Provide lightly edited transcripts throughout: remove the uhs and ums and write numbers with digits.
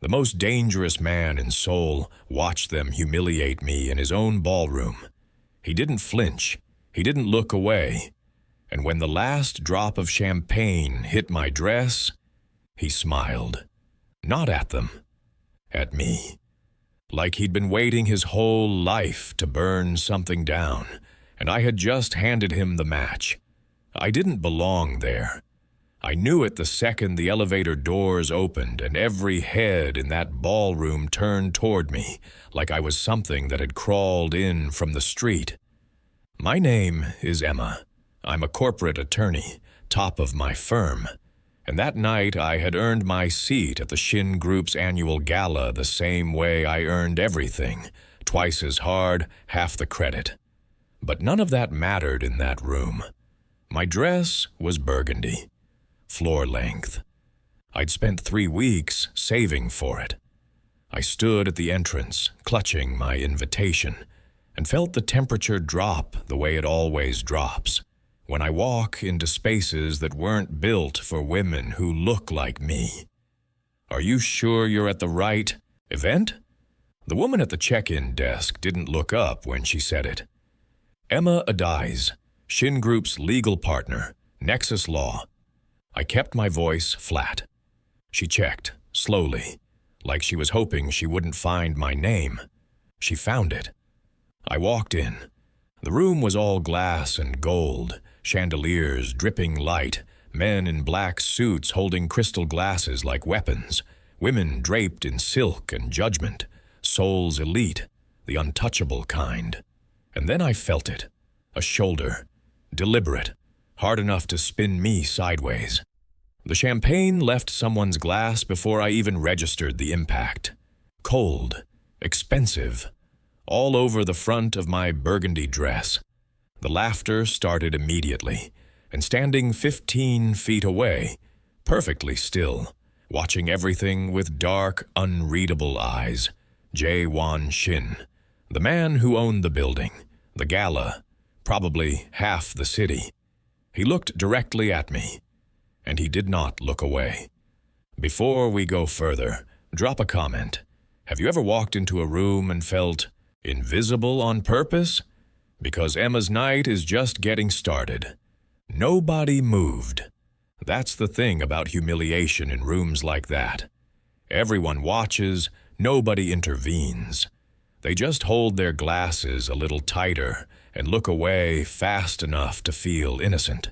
The most dangerous man in Seoul watched them humiliate me in his own ballroom. He didn't flinch. He didn't look away. And when the last drop of champagne hit my dress, he smiled. Not at them. At me. Like he'd been waiting his whole life to burn something down, and I had just handed him the match. I didn't belong there. I knew it the second the elevator doors opened and every head in that ballroom turned toward me, like I was something that had crawled in from the street. My name is Emma. I'm a corporate attorney, top of my firm. And that night I had earned my seat at the Shin Group's annual gala the same way I earned everything, twice as hard, half the credit. But none of that mattered in that room. My dress was burgundy, floor length. I'd spent 3 weeks saving for it. I stood at the entrance, clutching my invitation, and felt the temperature drop the way it always drops when I walk into spaces that weren't built for women who look like me. Are you sure you're at the right event? The woman at the check-in desk didn't look up when she said it. Emma Adai's, Shin Group's legal partner, Nexus Law. I kept my voice flat. She checked, slowly, like she was hoping she wouldn't find my name. She found it. I walked in. The room was all glass and gold, chandeliers dripping light, men in black suits holding crystal glasses like weapons, women draped in silk and judgment, Seoul's elite, the untouchable kind. And then I felt it, a shoulder, deliberate, hard enough to spin me sideways. The champagne left someone's glass before I even registered the impact. Cold, expensive, all over the front of my burgundy dress. The laughter started immediately, and standing 15 feet away, perfectly still, watching everything with dark, unreadable eyes, Jae-won Shin, the man who owned the building, the Gala, probably half the city. He looked directly at me, and he did not look away. Before we go further, drop a comment. Have you ever walked into a room and felt invisible on purpose? Because Emma's night is just getting started. Nobody moved. That's the thing about humiliation in rooms like that. Everyone watches, nobody intervenes. They just hold their glasses a little tighter and look away fast enough to feel innocent.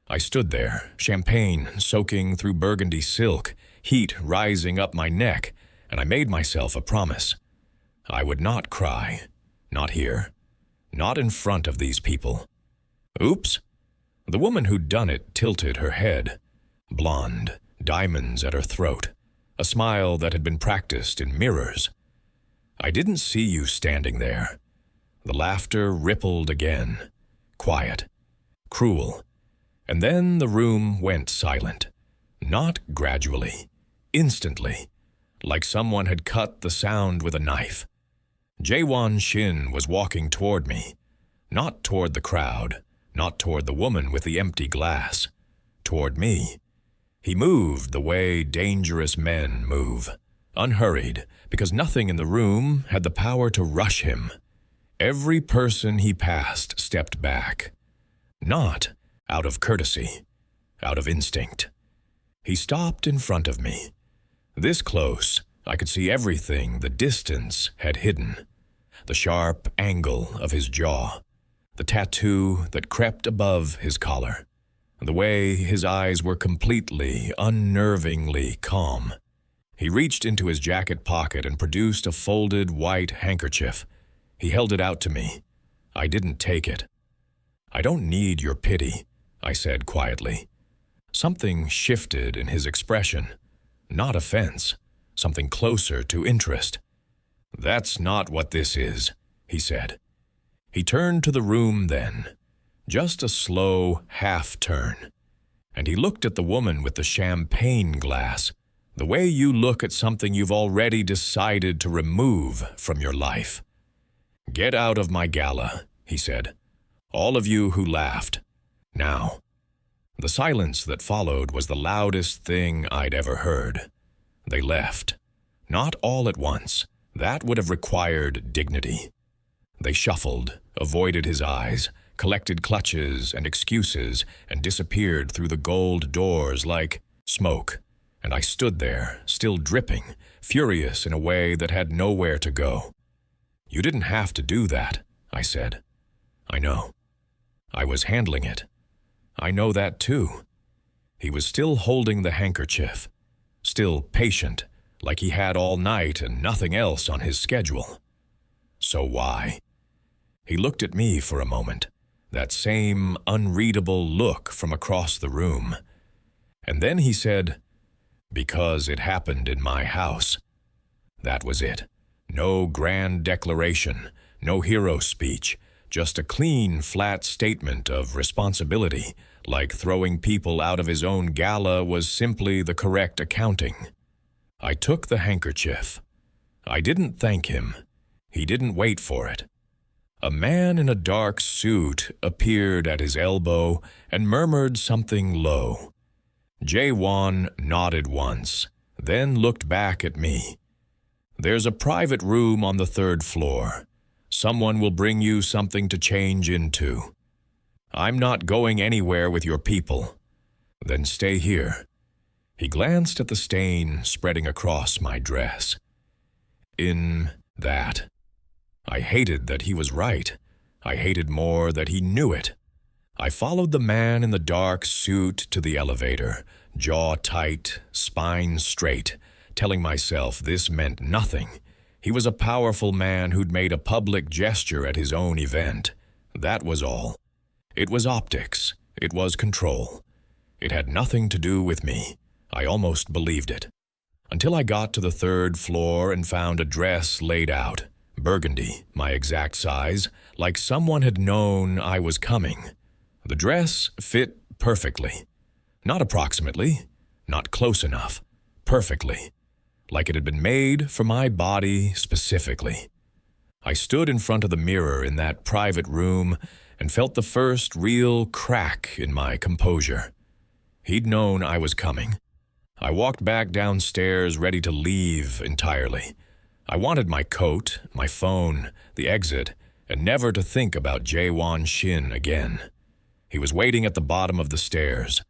I stood there, champagne soaking through burgundy silk, heat rising up my neck, and I made myself a promise. I would not cry. Not here. Not in front of these people. Oops. The woman who'd done it tilted her head. Blonde, diamonds at her throat, a smile that had been practiced in mirrors. I didn't see you standing there. The laughter rippled again. Quiet. Cruel. And then the room went silent. Not gradually. Instantly. Like someone had cut the sound with a knife. Jae-won Shin was walking toward me, not toward the crowd, not toward the woman with the empty glass, toward me. He moved the way dangerous men move, unhurried, because nothing in the room had the power to rush him. Every person he passed stepped back, not out of courtesy, out of instinct. He stopped in front of me. This close, I could see everything the distance had hidden. The sharp angle of his jaw, the tattoo that crept above his collar, the way his eyes were completely, unnervingly calm. He reached into his jacket pocket and produced a folded white handkerchief. He held it out to me. I didn't take it. I don't need your pity, I said quietly. Something shifted in his expression. Not offense, something closer to interest. That's not what this is, he said. He turned to the room then, just a slow half-turn, and he looked at the woman with the champagne glass, the way you look at something you've already decided to remove from your life. Get out of my gala, he said. All of you who laughed. Now. The silence that followed was the loudest thing I'd ever heard. They left. Not all at once. That would have required dignity. They shuffled, avoided his eyes, collected clutches and excuses, and disappeared through the gold doors like smoke. And I stood there, still dripping, furious in a way that had nowhere to go. "You didn't have to do that," I said. "I know. I was handling it. I know that too." He was still holding the handkerchief, still patient, like he had all night and nothing else on his schedule. "So why?" He looked at me for a moment, that same unreadable look from across the room. And then he said, "Because it happened in my house." That was it. No grand declaration, no hero speech, just a clean, flat statement of responsibility, like throwing people out of his own gala was simply the correct accounting. I took the handkerchief. I didn't thank him. He didn't wait for it. A man in a dark suit appeared at his elbow and murmured something low. Jae-won nodded once, then looked back at me. "There's a private room on the 3rd floor. Someone will bring you something to change into. I'm not going anywhere with your people. Then stay here." He glanced at the stain spreading across my dress. In that. I hated that he was right. I hated more that he knew it. I followed the man in the dark suit to the elevator, jaw tight, spine straight, telling myself this meant nothing. He was a powerful man who'd made a public gesture at his own event. That was all. It was optics. It was control. It had nothing to do with me. I almost believed it. Until I got to the 3rd floor and found a dress laid out. Burgundy, my exact size, like someone had known I was coming. The dress fit perfectly. Not approximately, not close enough, perfectly. Like it had been made for my body specifically. I stood in front of the mirror in that private room and felt the first real crack in my composure. He'd known I was coming. I walked back downstairs ready to leave entirely. I wanted my coat, my phone, the exit, and never to think about Jae-won Shin again. He was waiting at the bottom of the stairs.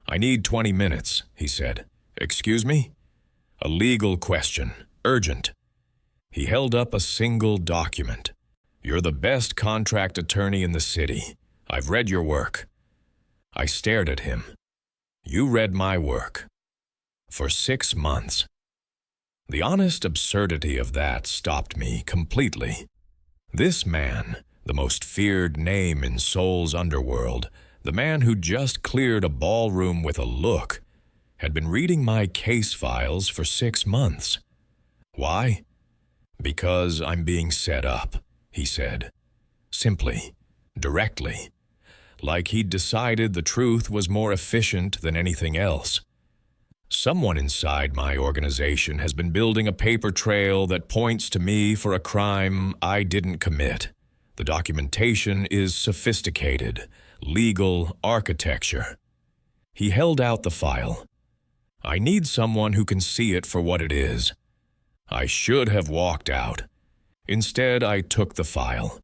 "I need 20 minutes, he said. "Excuse me?" "A legal question. Urgent." He held up a single document. "You're the best contract attorney in the city. I've read your work." I stared at him. "You read my work. For 6 months." The honest absurdity of that stopped me completely. This man, the most feared name in Seoul's underworld, the man who just cleared a ballroom with a look, had been reading my case files for 6 months. Why? "Because I'm being set up," he said. Simply, directly. Like he'd decided the truth was more efficient than anything else. "Someone inside my organization has been building a paper trail that points to me for a crime I didn't commit. The documentation is sophisticated, legal architecture." He held out the file. "I need someone who can see it for what it is." I should have walked out. Instead, I took the file.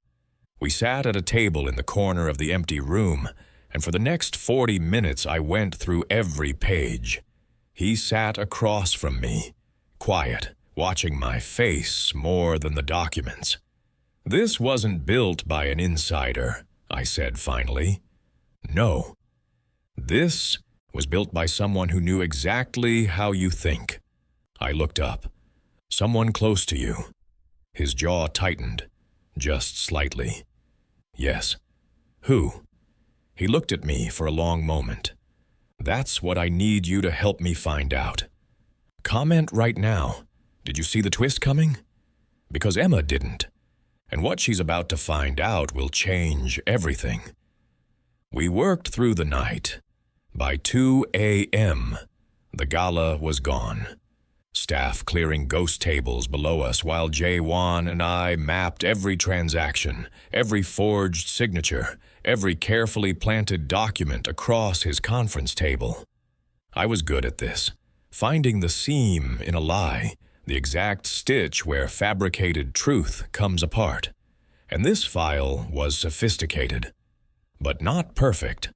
We sat at a table in the corner of the empty room, and for the next 40 minutes I went through every page. He sat across from me, quiet, watching my face more than the documents. "This wasn't built by an insider," I said finally. "No. This was built by someone who knew exactly how you think." I looked up. "Someone close to you." His jaw tightened, just slightly. "Yes." "Who?" He looked at me for a long moment. "That's what I need you to help me find out." "Comment right now. Did you see the twist coming?" "Because Emma didn't. And what she's about to find out will change everything." We worked through the night. By 2 a.m., the gala was gone. Staff clearing ghost tables below us while Jae-won and I mapped every transaction, every forged signature, every carefully planted document across his conference table. I was good at this, finding the seam in a lie, the exact stitch where fabricated truth comes apart. And this file was sophisticated, but not perfect.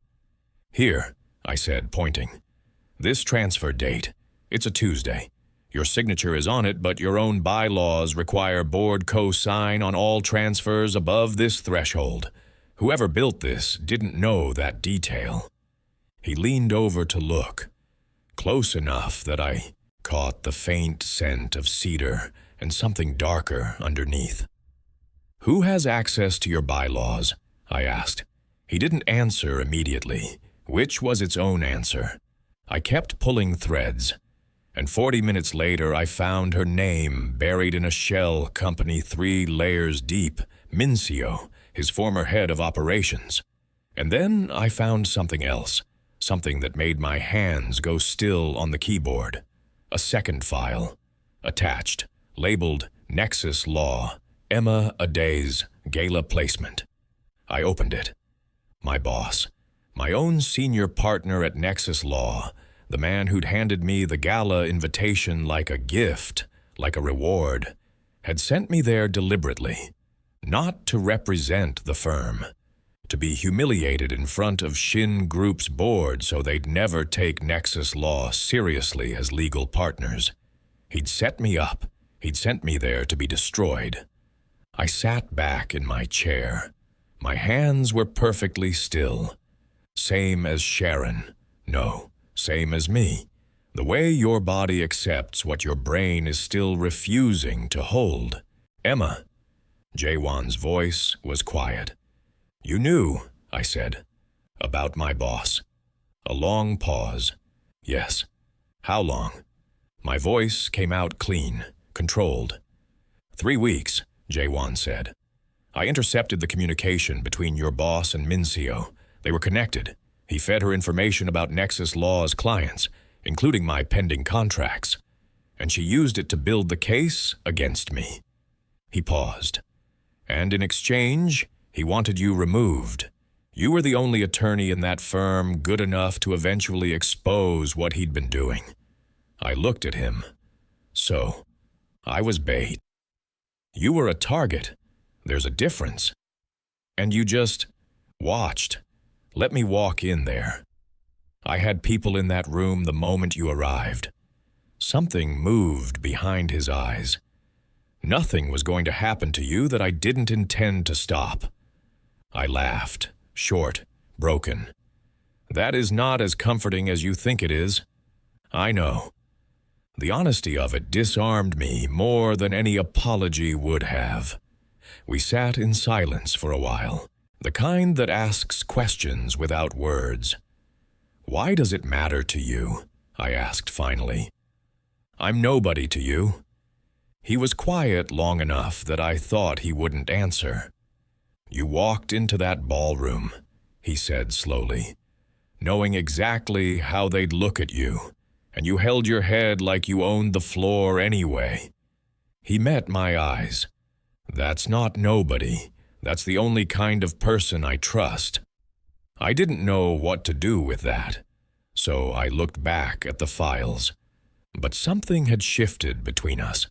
"Here," I said, pointing. "This transfer date. It's a Tuesday. Your signature is on it, but your own bylaws require board co-sign on all transfers above this threshold. Whoever built this didn't know that detail." He leaned over to look, close enough that I caught the faint scent of cedar and something darker underneath. "Who has access to your bylaws?" I asked. He didn't answer immediately, which was its own answer. I kept pulling threads, and 40 minutes later I found her name buried in a shell company 3 layers deep, Mincio, his former head of operations. And then I found something else, something that made my hands go still on the keyboard. A second file, attached, labeled Nexus Law, Emma Aday's Gala placement. I opened it. My boss, my own senior partner at Nexus Law, the man who'd handed me the Gala invitation like a gift, like a reward, had sent me there deliberately, not to represent the firm, to be humiliated in front of Shin Group's board so they'd never take Nexus Law seriously as legal partners. He'd set me up. He'd sent me there to be destroyed. I sat back in my chair. My hands were perfectly still. Same as Sharon. No, same as me. The way your body accepts what your brain is still refusing to hold. "Emma." Jae-won's voice was quiet. "You knew," I said, "about my boss." A long pause. "Yes." "How long?" My voice came out clean, controlled. 3 weeks, Jae-won said. "I intercepted the communication between your boss and Mincio. They were connected. He fed her information about Nexus Law's clients, including my pending contracts, and she used it to build the case against me." He paused. "And in exchange, he wanted you removed. You were the only attorney in that firm good enough to eventually expose what he'd been doing." I looked at him. "So, I was bait. You were a target. There's a difference. And you just watched. Let me walk in there. I had people in that room the moment you arrived." Something moved behind his eyes. "Nothing was going to happen to you that I didn't intend to stop." I laughed, short, broken. "That is not as comforting as you think it is. I know." The honesty of it disarmed me more than any apology would have. We sat in silence for a while, the kind that asks questions without words. "Why does it matter to you?" I asked finally. "I'm nobody to you." He was quiet long enough that I thought he wouldn't answer. "You walked into that ballroom," he said slowly, "knowing exactly how they'd look at you, and you held your head like you owned the floor anyway." He met my eyes. "That's not nobody. That's the only kind of person I trust." I didn't know what to do with that, so I looked back at the files. But something had shifted between us.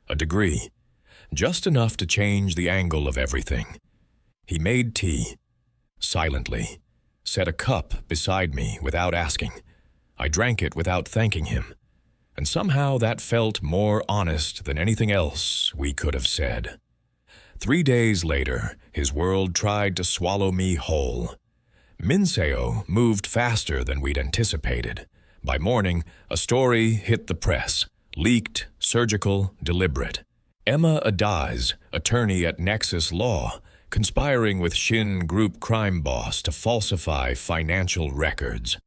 A degree. Just enough to change the angle of everything. He made tea. Silently. Set a cup beside me without asking. I drank it without thanking him. And somehow that felt more honest than anything else we could have said. 3 days later, his world tried to swallow me whole. Mincio moved faster than we'd anticipated. By morning, a story hit the press. Leaked, surgical, deliberate. Emma Aday's, attorney at Nexus Law, conspiring with Shin Group crime boss to falsify financial records.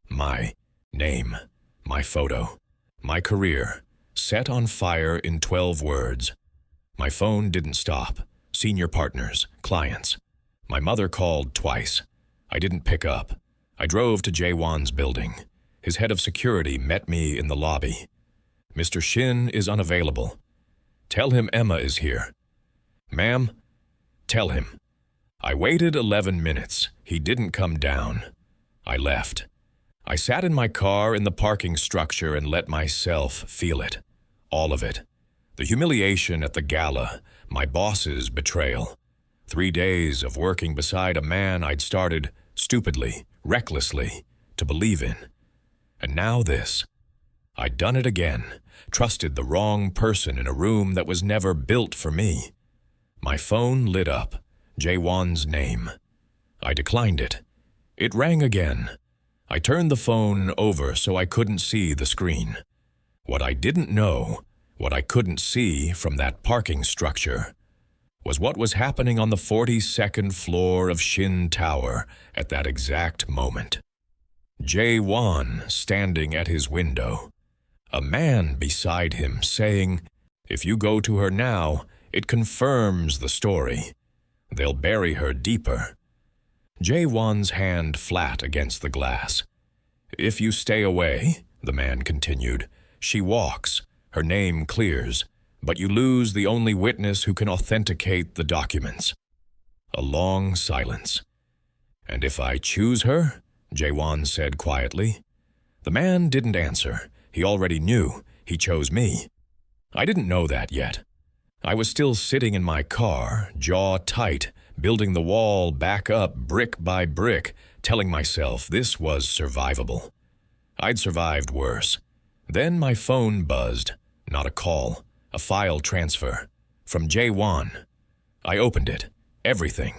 My name, my photo, my career, set on fire in 12 words. My phone didn't stop. Senior partners, clients. My mother called twice. I didn't pick up. I drove to Jae-won's building. His head of security met me in the lobby. "Mr. Shin is unavailable. Tell him Emma is here." "Ma'am?" "Tell him." I waited 11 minutes. He didn't come down. I left. I sat in my car in the parking structure and let myself feel it. All of it. The humiliation at the gala, my boss's betrayal. 3 days of working beside a man I'd started, stupidly, recklessly, to believe in. And now this. I'd done it again, trusted the wrong person in a room that was never built for me. My phone lit up, Jae-won's name. I declined it. It rang again. I turned the phone over so I couldn't see the screen. What I didn't know, what I couldn't see from that parking structure, was what was happening on the 42nd floor of Shin Tower at that exact moment. Jae-won standing at his window. A man beside him saying, "If you go to her now, it confirms the story. They'll bury her deeper." Jae-won's hand flat against the glass. "If you stay away," the man continued, "she walks, her name clears, but you lose the only witness who can authenticate the documents." A long silence. "And if I choose her?" Jae-won said quietly. The man didn't answer. He already knew. He chose me. I didn't know that yet. I was still sitting in my car, jaw tight, building the wall back up brick by brick, telling myself this was survivable. I'd survived worse. Then my phone buzzed. Not a call, a file transfer. From Jae-won. I opened it. Everything.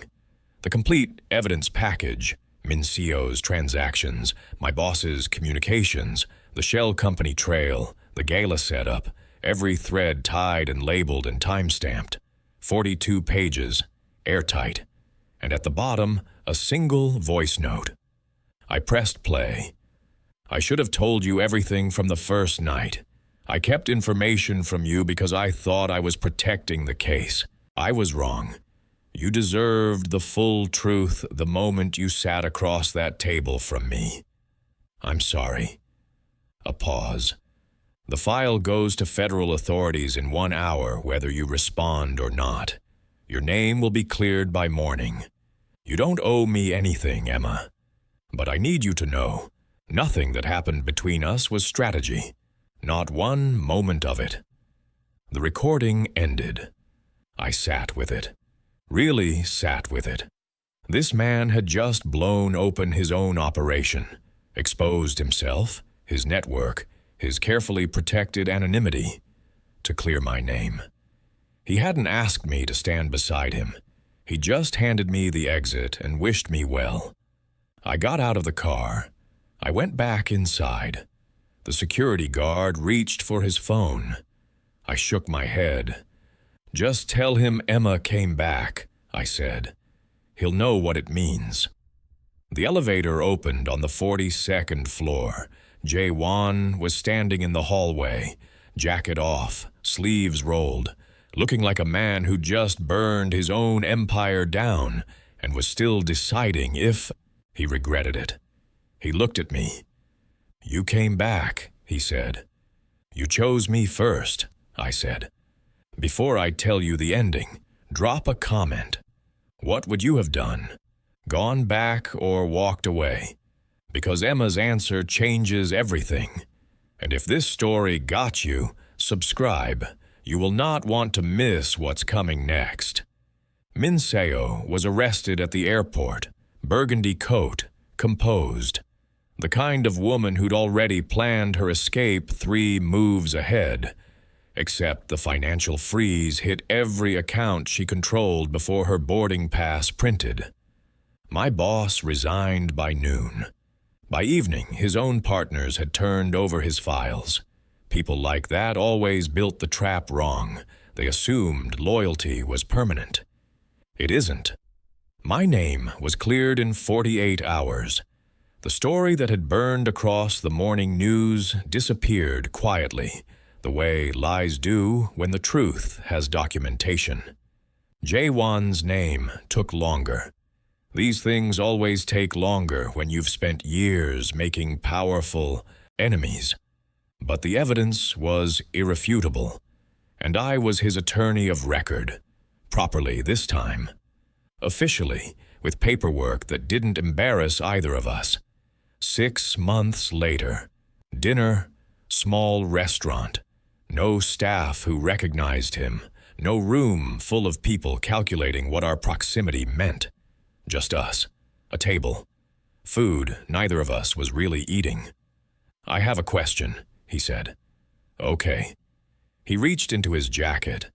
The complete evidence package. Minseo's transactions, my boss's communications, the shell company trail, the Gala setup, every thread tied and labeled and time-stamped. 42 pages, airtight. And at the bottom, a single voice note. I pressed play. "I should have told you everything from the first night. I kept information from you because I thought I was protecting the case. I was wrong. You deserved the full truth the moment you sat across that table from me. I'm sorry." A pause. "The file goes to federal authorities in 1 hour, whether you respond or not. Your name will be cleared by morning. You don't owe me anything, Emma. But I need you to know, nothing that happened between us was strategy. Not one moment of it." The recording ended. I sat with it. Really sat with it. This man had just blown open his own operation, exposed himself, his network, his carefully protected anonymity, to clear my name. He hadn't asked me to stand beside him. He just handed me the exit and wished me well. I got out of the car. I went back inside. The security guard reached for his phone. I shook my head. "Just tell him Emma came back," I said. "He'll know what it means." The elevator opened on the 42nd floor. Jae-won was standing in the hallway, jacket off, sleeves rolled, looking like a man who just burned his own empire down and was still deciding if he regretted it. He looked at me. "You came back," he said. "You chose me first," I said. "Before I tell you the ending, drop a comment. What would you have done? Gone back or walked away? Because Emma's answer changes everything. And if this story got you, subscribe. You will not want to miss what's coming next." Minseo was arrested at the airport, burgundy coat, composed. The kind of woman who'd already planned her escape 3 moves ahead. Except the financial freeze hit every account she controlled before her boarding pass printed. My boss resigned by noon. By evening, his own partners had turned over his files. People like that always built the trap wrong. They assumed loyalty was permanent. It isn't. My name was cleared in 48 hours. The story that had burned across the morning news disappeared quietly, the way lies do when the truth has documentation. Jae-won's name took longer. These things always take longer when you've spent years making powerful enemies. But the evidence was irrefutable, and I was his attorney of record, properly this time. Officially, with paperwork that didn't embarrass either of us. 6 months later, dinner, small restaurant. No staff who recognized him. No room full of people calculating what our proximity meant. Just us. A table. Food neither of us was really eating. "I have a question," he said. "Okay." He reached into his jacket,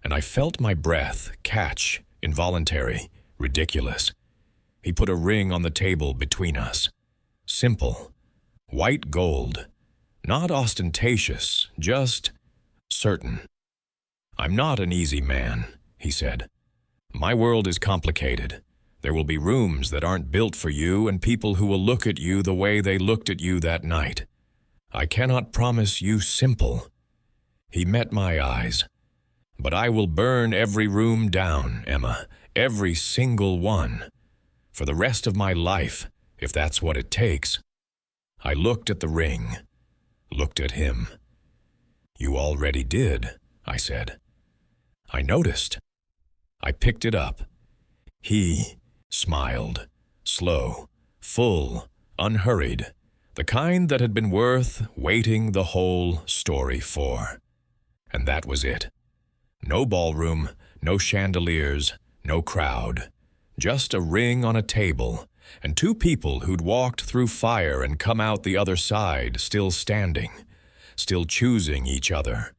and I felt my breath catch, involuntary, ridiculous. He put a ring on the table between us. Simple. White gold. Not ostentatious, just certain. "I'm not an easy man," he said. "My world is complicated. There will be rooms that aren't built for you and people who will look at you the way they looked at you that night. I cannot promise you simple." He met my eyes. "But I will burn every room down, Emma, every single one. For the rest of my life, if that's what it takes." I looked at the ring, looked at him. "You already did," I said. I noticed. I picked it up. He smiled, slow, full, unhurried, the kind that had been worth waiting the whole story for. And that was it. No ballroom, no chandeliers, no crowd. Just a ring on a table, and two people who'd walked through fire and come out the other side, still standing, still choosing each other.